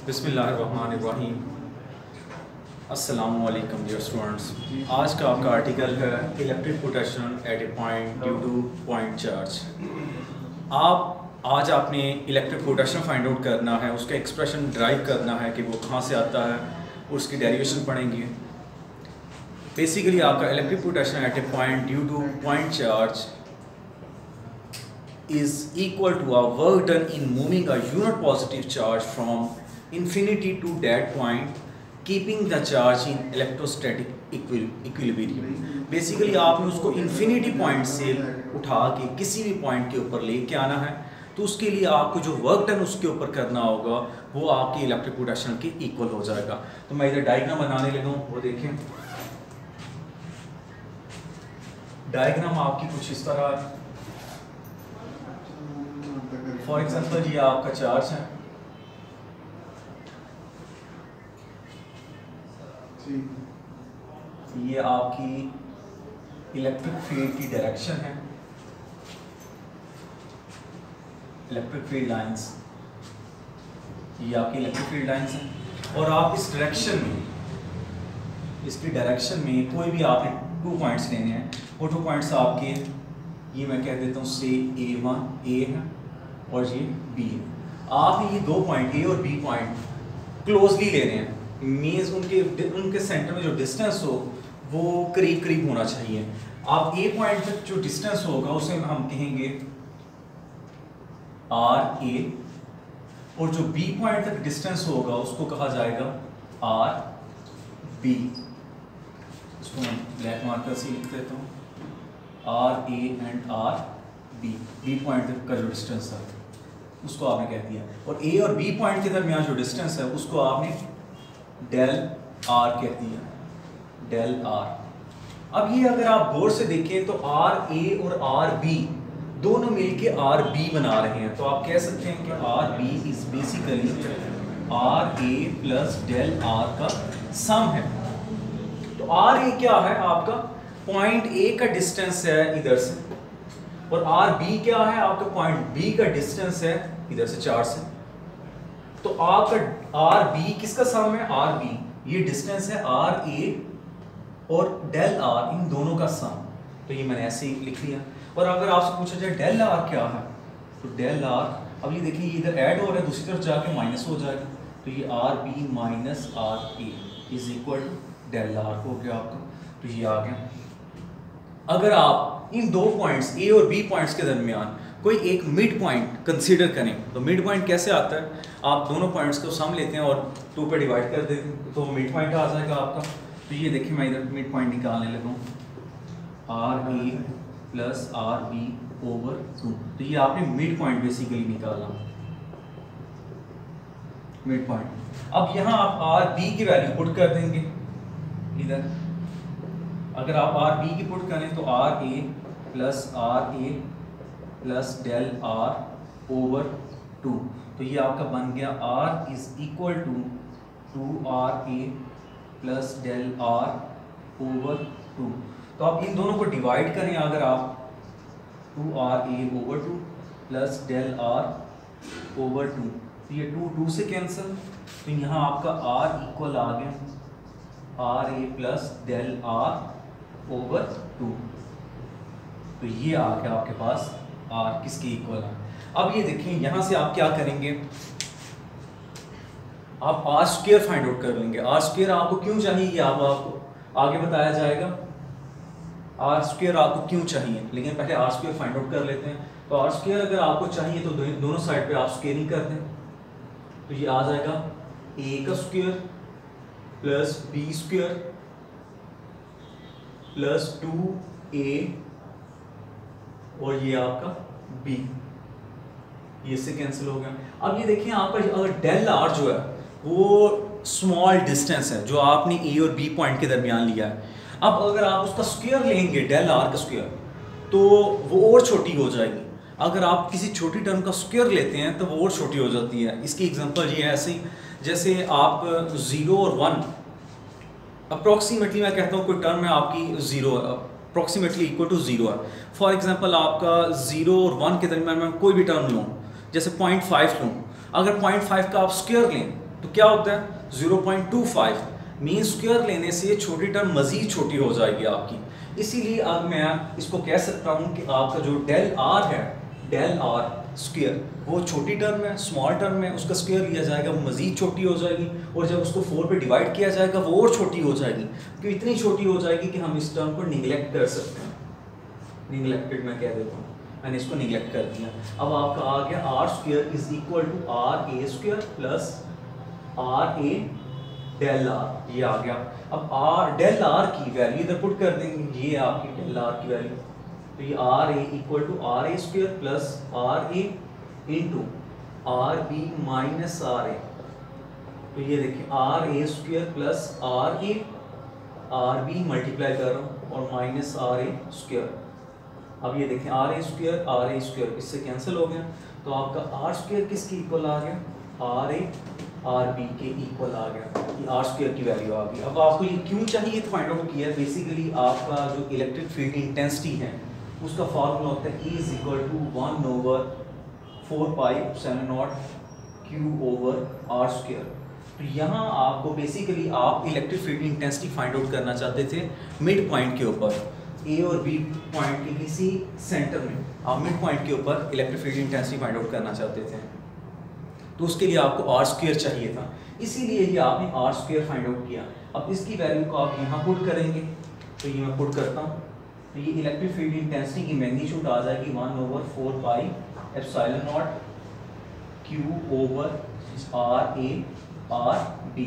बिस्मिल्लाहिर्रहमानिर्रहीम। अस्सलामु अलैकुम डियर स्टूडेंट्स। आज का आपका आर्टिकल है electric potential at a point due two point charge. आज आपने इलेक्ट्रिक पोटेंशियल फाइंड आउट करना है, उसका एक्सप्रेशन ड्राइव करना है कि वो कहाँ से आता है, उसकी डेरिवेशन पढ़ेंगे। बेसिकली आपका electric potential at a point due two point charge is equal to a work done in moving a unit positive charge from infinity to that point, keeping the charge in electrostatic equilibrium। Basically आपने उसको infinity point से उठा के किसी भी point के ऊपर लेके आना है, तो उसके लिए आपको जो वर्क डन उसके ऊपर करना होगा वो आपकी इलेक्ट्रिक पोटेंशियल के इक्वल हो जाएगा। तो मैं इधर डायग्राम बनाने लगा हूँ, वो देखें। डायग्राम आपकी कुछ इस तरह है। फॉर एग्जाम्पल ये आपका चार्ज है, ये आपकी इलेक्ट्रिक फील्ड की डायरेक्शन है, इलेक्ट्रिक फील्ड लाइंस, ये आपकी इलेक्ट्रिक फील्ड लाइंस हैं। और आप इस डायरेक्शन में, इसकी डायरेक्शन में कोई भी आपने 2 पॉइंट्स लेने हैं। वो 2 पॉइंट्स आपके, ये मैं कह देता हूँ से A1 A है और ये B है। आपने ये 2 पॉइंट A और B पॉइंट क्लोजली ले रहे हैं, मीन्स उनके सेंटर में जो डिस्टेंस हो वो करीब करीब होना चाहिए। आप A पॉइंट तक जो डिस्टेंस होगा उसे हम कहेंगे RA, और जो B पॉइंट तक डिस्टेंस होगा उसको कहा जाएगा RB। इसको मैं ब्लैक मार्कर से लिख देता हूँ, RA and RB। B point तक का जो डिस्टेंस है उसको आपने कह दिया, और A और B पॉइंट के दरमियान जो डिस्टेंस है उसको आपने डेल R कह दिया, डेल R। अब ये अगर आप गौर से देखें तो RA और RB दोनों मिलके RB बना रहे हैं, तो आप कह सकते हैं कि RB is basically RA plus del R का सम है। तो RA क्या है आपका, पॉइंट A का डिस्टेंस है इधर से, और RB क्या है आपका, पॉइंट B का डिस्टेंस है इधर से 4 से। तो आपका RB किसका सम है, RB ये डिस्टेंस है RA और डेल R इन दोनों का सम। तो ये मैंने ऐसे ही लिख लिया। और अगर आपसे पूछा जाए डेल R क्या है, तो डेल R, अब ये देखिए ये इधर ऐड हो रहा है, दूसरी तरफ जाके माइनस हो जाएगा, तो ये RB minus RA is equal to del R हो गया आपका। तो ये आ गया। अगर आप इन 2 पॉइंट्स A और B पॉइंट्स के दरमियान कोई एक मिड पॉइंट कंसीडर करें, तो मिड पॉइंट कैसे आता है, आप दोनों पॉइंट्स को सम लेते हैं और 2 पे डिवाइड कर देते हैं, तो मिड पॉइंट आ जाएगा आपका। तो ये देखिए मैं इधर मिड पॉइंट निकालने लगा हूँ, RA प्लस RB ओवर 2। तो ये आपने मिड पॉइंट बेसिकली निकाला, मिड पॉइंट। अब यहाँ आप RB की वैल्यू पुट कर देंगे इधर। अगर आप RB की पुट करें तो RA plus RA plus del R over 2। तो ये आपका बन गया R is equal to 2RA plus del R over 2। तो आप इन दोनों को डिवाइड करें, अगर आप 2RA over 2 plus del R over 2, तो ये 2 से कैंसिल, तो यहाँ आपका R इक्वल आ गया RA plus del R over 2। तो ये आ गया आपके पास R किसके इक्वल है। अब ये देखिए यहाँ से आप क्या करेंगे, आप R स्क्वायर फाइंड आउट कर लेंगे। R स्क्वायर आपको क्यों चाहिए ये आपको आगे बताया जाएगा, R स्क्वायर आपको क्यों चाहिए, लेकिन पहले R स्क्वायर फाइंड आउट कर लेते हैं। तो R स्क्वायर अगर आपको चाहिए तो दोनों साइड पे आप स्क्वायरिंग कर दें, तो ये आ जाएगा A का square plus B square plus 2A और ये आपका B, ये से कैंसिल हो गया। अब ये देखिए आपका अगर डेल R जो है वो स्मॉल डिस्टेंस है जो आपने A और B पॉइंट के दरमियान लिया है। अब अगर आप उसका स्क्वायर लेंगे, डेल R का स्क्वायर, तो वो और छोटी हो जाएगी। अगर आप किसी छोटी टर्म का स्क्वायर लेते हैं तो वो और छोटी हो जाती है। इसकी एग्जांपल ये है ऐसे ही, जैसे आप 0 और 1 अप्रॉक्सीमेटली, मैं कहता हूँ कोई टर्म है आपकी 0 अप्रॉक्सीमेटली इक्वल टू 0 है। फॉर एग्जांपल आपका 0 और 1 के दरमियान में कोई भी टर्म लूँ, जैसे 0.5 लूँ, अगर 0.5 का आप स्क्वायर लें तो क्या होता है 0.25, मीन स्क्वायर लेने से ये छोटी टर्म मजीद छोटी हो जाएगी आपकी। इसीलिए अब मैं इसको कह सकता हूँ कि आपका जो डेल आर है, डेल आर स्क्वायर, वो छोटी टर्म है, स्मॉल टर्म है, उसका स्क्वायर लिया जाएगा, वो मजीद छोटी हो जाएगी, और जब उसको 4 पे डिवाइड किया जाएगा वो और छोटी हो जाएगी, क्योंकि इतनी छोटी हो जाएगी कि हम इस टर्म को निगलेक्ट कर सकते हैं। निगलेक्टेड मैं कह देता हूँ, मैंने इसको निगलेक्ट कर दिया। अब आपका आ गया R square is equal to R A square plus R A del R, ये आ गया। अब आर डेल आर की वैल्यू इधर पुट कर देंगे, ये आपकी डेल आर की वैल्यू, तो ये R A equal to R A square plus R A into R B minus R A. तो ये देखिए R A square plus R B multiply कर रहा हूँ और माइनस आर ए स्क्वायर। अब ये देखें आर ए स्क्वायर इससे कैंसिल हो गया, तो आपका आर स्क्वायर किसके इक्वल आ गया, आर बी के इक्वल आ गया, ये आर स्क्वायर की वैल्यू आ गई। अब आपको ये क्यों चाहिए तो फाइंड आउट किया है। बेसिकली आपका जो इलेक्ट्रिक फील्ड इंटेंसिटी है उसका फार्मूला होता है E is equal to 1/4 pi epsilon naught Q over R square. तो यहाँ आपको बेसिकली आप electric field intensity find out करना चाहते थे मिड पॉइंट के ऊपर, ए और बी पॉइंट के किसी सेंटर में आप मिड पॉइंट के ऊपर electric field intensity find out करना चाहते थे, तो उसके लिए आपको आर स्क्वायर चाहिए था, इसीलिए ही आपने आर स्क्वायर फाइंड आउट किया। अब इसकी वैल्यू को आप यहाँ पुट करेंगे, तो ये मैं पुट करता हूँ, तो ये इलेक्ट्रिक फील्ड इंटेंसिटी की मैग्नीट्यूड आ जाएगी 1/4 pi epsilon naught Q over R A R B.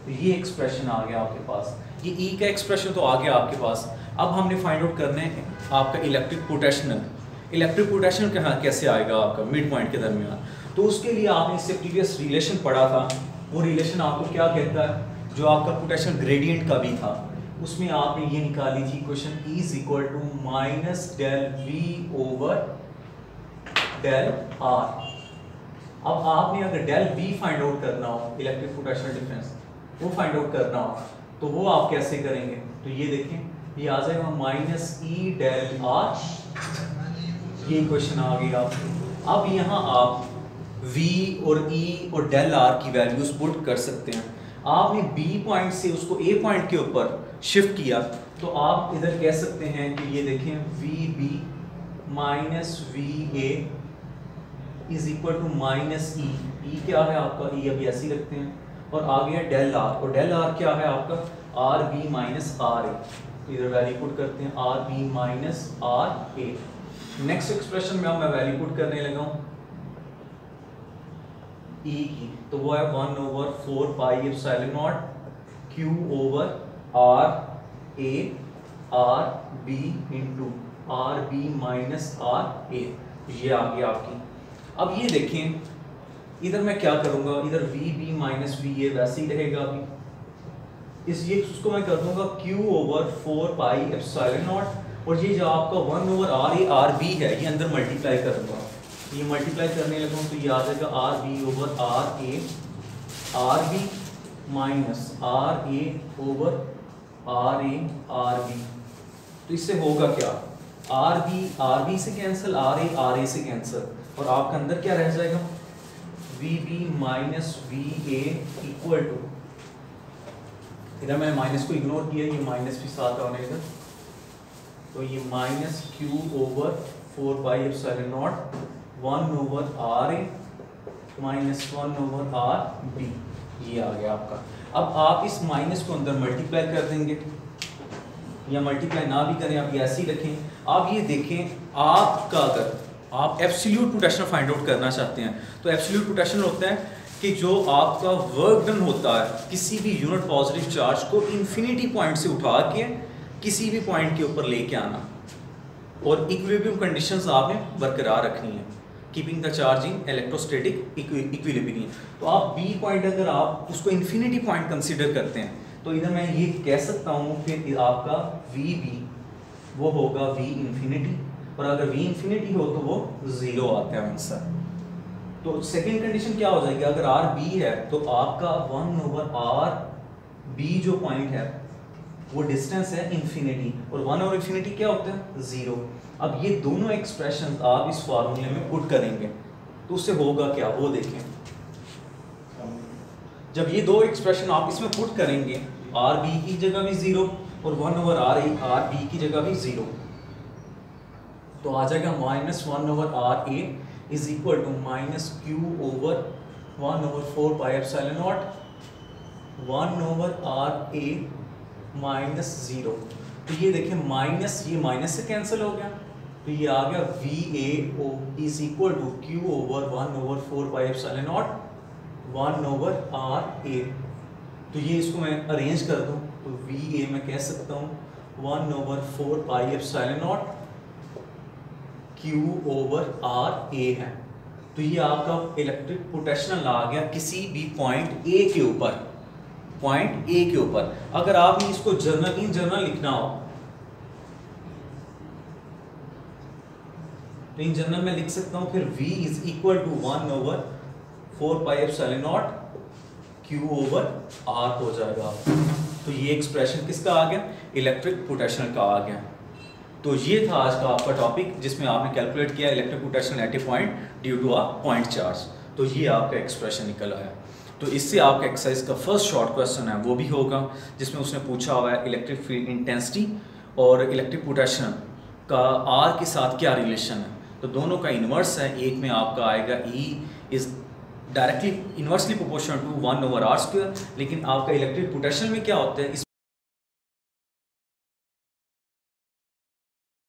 तो ये एक्सप्रेशन आ गया आपके पास, ये E का एक्सप्रेशन तो आ गया आपके पास। अब हमने फाइंड आउट करना है आपका इलेक्ट्रिक पोटेंशियल। इलेक्ट्रिक पोटेंशियल कहाँ कैसे आएगा आपका मिड पॉइंट के दरमियान, तो उसके लिए आपने इससे प्रीवियस रिलेशन पढ़ा था। वो रिलेशन आपको क्या कहता है, जो आपका पोटेंशियल ग्रेडियंट का भी था, उसमें आपने ये निकाली थी equation E is equal to minus del V over del R। अब आपने अगर डेल V फाइंड आउट करना हो, इलेक्ट्रिक पोटेंशियल डिफरेंस वो फाइंड आउट करना हो, तो वो आप कैसे करेंगे, तो ये देखें ये आ जाएगा माइनस E डेल R, ये इक्वेशन आ गई आपकी। अब यहाँ आप V और E और डेल R की वैल्यूज पुट कर सकते हैं। आपने B पॉइंट से उसको A पॉइंट के ऊपर शिफ्ट किया, तो आप इधर कह सकते हैं कि ये देखें VB minus VA is equal to minus E क्या है आपका, E अभी ऐसे ही रखते हैं, और आ गया डेल R, और डेल R क्या है आपका RB माइनस RA। तो इधर वैल्यू पुट करते हैं RB minus RA। Next expression में मैं वैल्यू पुट करने लगा हूँ E की, तो वो है 1/4 pi epsilon naught Q over RA RB into RB minus RA, ये आ गया आपकी। अब ये देखें इधर मैं क्या करूँगा, इधर VB माइनस VA वैसे ही रहेगा अभी, इस ये उसको मैं कर दूंगा Q over 4 pi epsilon not, और ये जो आपका 1/RA RB है ये अंदर मल्टीप्लाई करूँगा, ये मल्टीप्लाई करने लगा हूँ, तो ये आ जाएगा RB over RA RB minus RA over RA RB। तो इससे होगा क्या, RB से कैंसिल, RA से कैंसिल, और आपका अंदर क्या रह जाएगा VB minus VA equal to, इधर मैंने माइनस को इग्नोर किया, ये माइनस भी साथ आने इधर, तो ये minus Q over 4 pi epsilon not 1/RA minus 1/RB, ये आ गया आपका। अब आप इस माइनस को अंदर मल्टीप्लाई कर देंगे, या मल्टीप्लाई ना भी करें, आप ये ऐसे ही रखें। आप ये देखें, आपका अगर आप एब्सोल्यूट पोटेंशियल फाइंड आउट करना चाहते हैं, तो एब्सोल्यूट पोटेंशियल होता है कि जो आपका वर्क डन होता है किसी भी यूनिट पॉजिटिव चार्ज को इन्फिनिटी पॉइंट से उठा के किसी भी पॉइंट के ऊपर लेके आना, और इक्विलिब्रियम कंडीशंस आपने बरकरार रखनी है, keeping the charge in electrostatic equilibrium. तो आप B पॉइंट अगर आप उसको इन्फिनिटी पॉइंट कंसीडर करते हैं, तो इधर मैं ये कह सकता हूँ फिर आपका VB वो होगा V इन्फिनिटी, और अगर V इन्फिनिटी हो तो वो 0 आता है आंसर। तो सेकेंड कंडीशन क्या हो जाएगी, अगर RB है तो आपका 1/RB जो पॉइंट है वो डिस्टेंस है इन्फिनिटी, और 1 और इन्फिनिटी क्या होता है 0। अब ये दोनों एक्सप्रेशन आप इस फार्मूले में पुट करेंगे, तो उससे होगा क्या वो देखें। जब ये दो एक्सप्रेशन आप इसमें पुट करेंगे, आर बी की जगह भी 0 और 1/r बी की जगह भी 0, तो आ जाएगा -1/r a is equal to -q/1/4πε0 1/r a -0। तो ये देखिए माइनस, ये माइनस से कैंसिल हो गया, तो ये आ गया VAO is equal to q/1/4πε0 1/r a। तो ये इसको मैं अरेंज कर दूं तो VA मैं कह सकता हूँ 1/4πε0 q/r a है। तो ये आपका इलेक्ट्रिक पोटेंशियल आ गया किसी भी पॉइंट A के ऊपर, पॉइंट A के ऊपर। अगर आपने इसको जनरल इन जनरल लिखना हो तो इन जनरल में लिख सकता हूं फिर V is equal to 1/4πε0 q/r हो जाएगा। तो ये एक्सप्रेशन किसका आ गया, इलेक्ट्रिक पोटेंशियल का आ गया। तो ये था आज का आपका टॉपिक जिसमें आपने कैलकुलेट किया electric potential at a point due to a point charge. तो ये आपका एक्सप्रेशन निकल आया। तो इससे आपका एक्सरसाइज का फर्स्ट शॉर्ट क्वेश्चन है वो भी होगा जिसमें उसने पूछा हुआ है इलेक्ट्रिक फील्ड इंटेंसिटी और इलेक्ट्रिक पोटेंशियल का आर के साथ क्या रिलेशन है। तो दोनों का इन्वर्स है, एक में आपका आएगा E is directly inversely proportional to 1/r², लेकिन आपका इलेक्ट्रिक पोटेंशियल में क्या होता है,